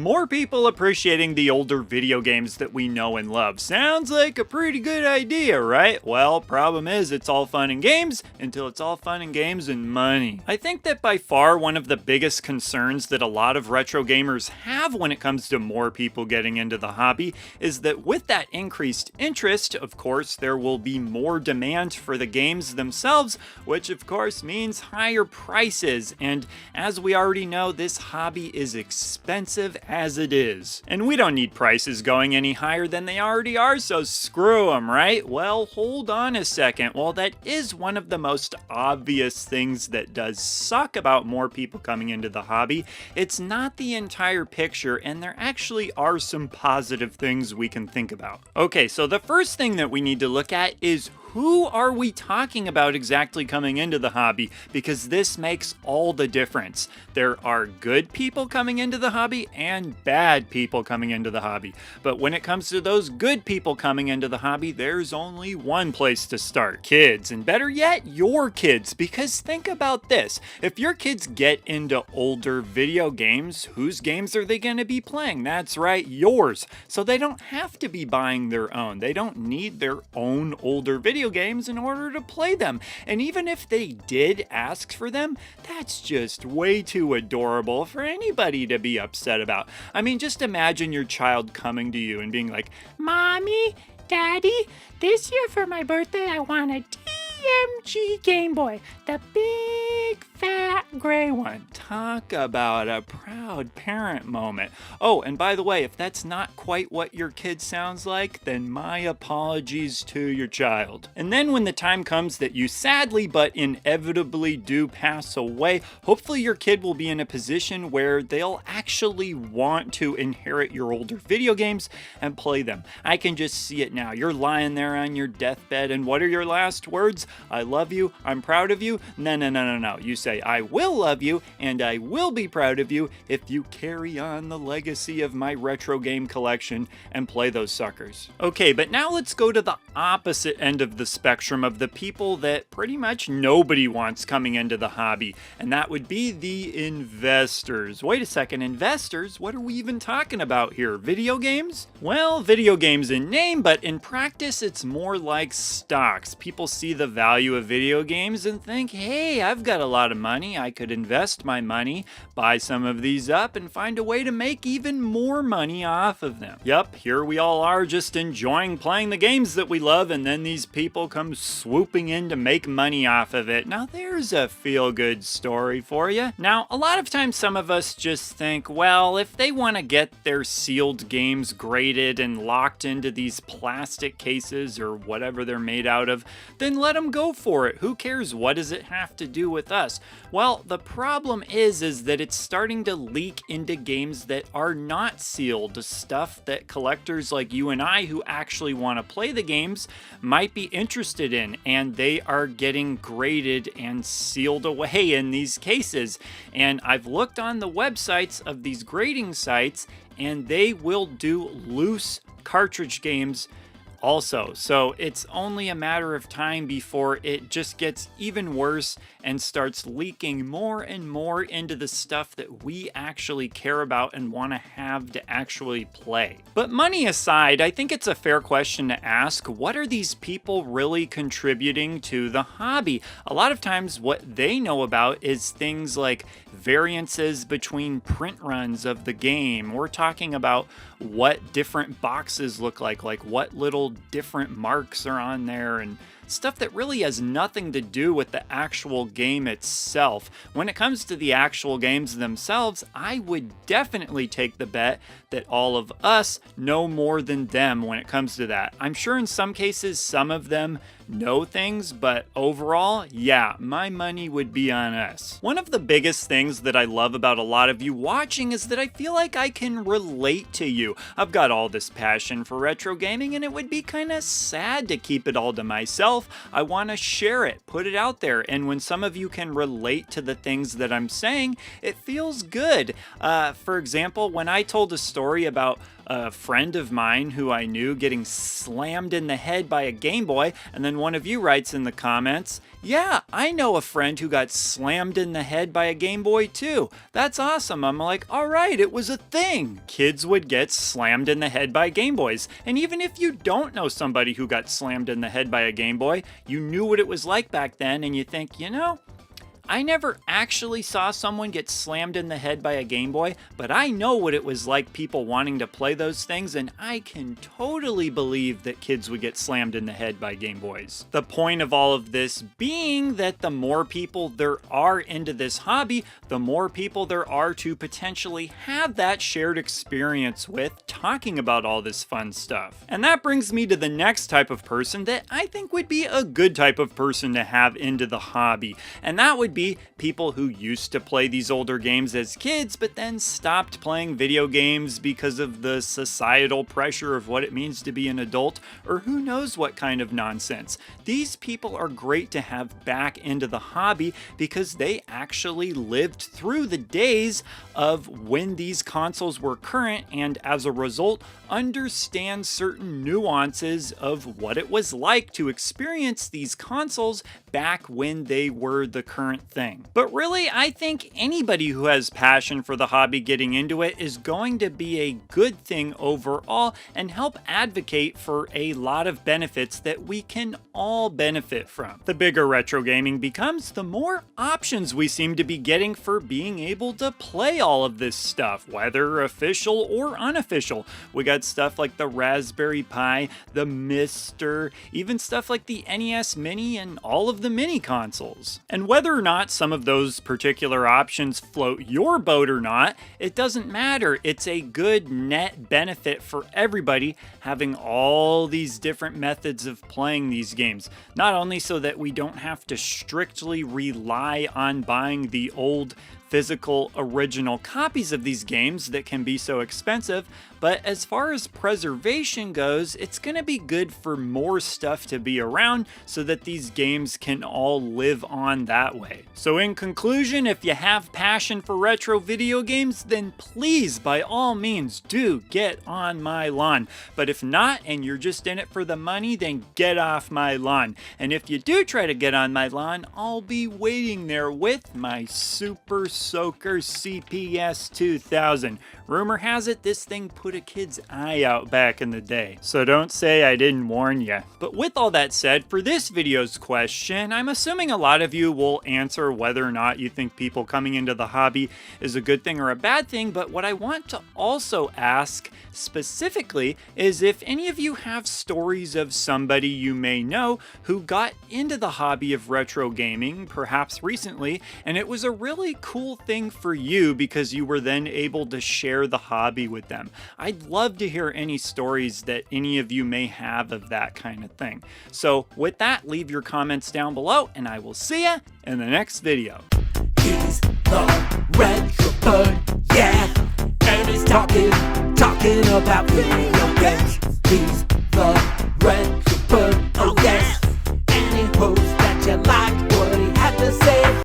More people appreciating the older video games that we know and love. Sounds like a pretty good idea, right? Well, problem is it's all fun and games until it's all fun and games and money. I think that by far one of the biggest concerns that a lot of retro gamers have when it comes to more people getting into the hobby is that with that increased interest, of course, there will be more demand for the games themselves, which of course means higher prices. And as we already know, this hobby is expensive as it is. And we don't need prices going any higher than they already are, so screw them, right? Well, hold on a second. Well, that is one of the most obvious things that does suck about more people coming into the hobby. It's not the entire picture, and there actually are some positive things we can think about. Okay, so the first thing that we need to look at is who are we talking about exactly coming into the hobby? Because this makes all the difference. There are good people coming into the hobby and bad people coming into the hobby. But when it comes to those good people coming into the hobby, there's only one place to start. Kids, and better yet, your kids. Because think about this. If your kids get into older video games, whose games are they going to be playing? That's right, yours. So they don't have to be buying their own. They don't need their own older video games in order to play them. And even if they did ask for them, that's just way too adorable for anybody to be upset about. I mean, just imagine your child coming to you and being like, "Mommy, Daddy, this year for my birthday, I want a DMG Game Boy, the big fat gray one." Talk about a proud parent moment. Oh, and by the way, if that's not quite what your kid sounds like, then my apologies to your child. And then when the time comes that you sadly but inevitably do pass away, hopefully your kid will be in a position where they'll actually want to inherit your older video games and play them. I can just see it now. You're lying there on your deathbed, and what are your last words? "I love you, I'm proud of you." No. You say, "I will love you, and I will be proud of you if you carry on the legacy of my retro game collection and play those suckers." Okay, but now let's go to the opposite end of the spectrum of the people that pretty much nobody wants coming into the hobby, and that would be the investors. Wait a second, investors? What are we even talking about here? Video games? Well, video games in name, but in practice, it's more like stocks. People see the value of video games and think, hey, I've got a lot of money. I could invest my money, buy some of these up, and find a way to make even more money off of them. Yep, here we all are just enjoying playing the games that we love, and then these people come swooping in to make money off of it. Now there's a feel-good story for you. Now, a lot of times some of us just think, well, if they want to get their sealed games graded and locked into these plastic cases or whatever they're made out of, then let them go for it. Who cares? What does it have to do with us? Well, the problem is that it's starting to leak into games that are not sealed, stuff that collectors like you and I who actually want to play the games might be interested in, and they are getting graded and sealed away in these cases. And I've looked on the websites of these grading sites, and they will do loose cartridge games also. So it's only a matter of time before it just gets even worse and starts leaking more and more into the stuff that we actually care about and want to have to actually play. But money aside, I think it's a fair question to ask, what are these people really contributing to the hobby? A lot of times what they know about is things like variances between print runs of the game. We're talking about what different boxes look like what little different marks are on there, and stuff that really has nothing to do with the actual game itself. When it comes to the actual games themselves, I would definitely take the bet that all of us know more than them when it comes to that. I'm sure in some cases, some of them know things, but overall, yeah, my money would be on us. One of the biggest things that I love about a lot of you watching is that I feel like I can relate to you. I've got all this passion for retro gaming, and it would be kind of sad to keep it all to myself myself, I want to share it, put it out there. And when some of you can relate to the things that I'm saying, it feels good. For example, when I told a story about a friend of mine who I knew getting slammed in the head by a Game Boy, and then one of you writes in the comments, yeah, I know a friend who got slammed in the head by a Game Boy too. That's awesome. I'm like, all right, it was a thing. Kids would get slammed in the head by Game Boys. And even if you don't know somebody who got slammed in the head by a Game Boy, you knew what it was like back then, and you think, you know, I never actually saw someone get slammed in the head by a Game Boy, but I know what it was like people wanting to play those things, and I can totally believe that kids would get slammed in the head by Game Boys. The point of all of this being that the more people there are into this hobby, the more people there are to potentially have that shared experience with, talking about all this fun stuff. And that brings me to the next type of person that I think would be a good type of person to have into the hobby, and that would be people who used to play these older games as kids but then stopped playing video games because of the societal pressure of what it means to be an adult, or who knows what kind of nonsense. These people are great to have back into the hobby because they actually lived through the days of when these consoles were current, and as a result understand certain nuances of what it was like to experience these consoles back when they were the current thing. But really, I think anybody who has passion for the hobby getting into it is going to be a good thing overall and help advocate for a lot of benefits that we can all benefit from. The bigger retro gaming becomes, the more options we seem to be getting for being able to play all of this stuff, whether official or unofficial. We got stuff like the Raspberry Pi, the Mister, even stuff like the NES Mini and all of the mini consoles. And whether or not some of those particular options float your boat or not, it doesn't matter. It's a good net benefit for everybody having all these different methods of playing these games. Not only so that we don't have to strictly rely on buying the old physical original copies of these games that can be so expensive, but as far as preservation goes, it's going to be good for more stuff to be around so that these games can all live on that way. So in conclusion, if you have passion for retro video games, then please, by all means, do get on my lawn. But if not, and you're just in it for the money, then get off my lawn. And if you do try to get on my lawn, I'll be waiting there with my Super Soaker CPS 2000. Rumor has it this thing put a kid's eye out back in the day, so don't say I didn't warn ya. But with all that said, for this video's question, I'm assuming a lot of you will answer whether or not you think people coming into the hobby is a good thing or a bad thing, but what I want to also ask specifically is if any of you have stories of somebody you may know who got into the hobby of retro gaming, perhaps recently, and it was a really cool thing for you because you were then able to share the hobby with them. I'd love to hear any stories that any of you may have of that kind of thing. So with that, leave your comments down below and I will see ya in the next video. He's the retro bird, yeah, and he's talking about video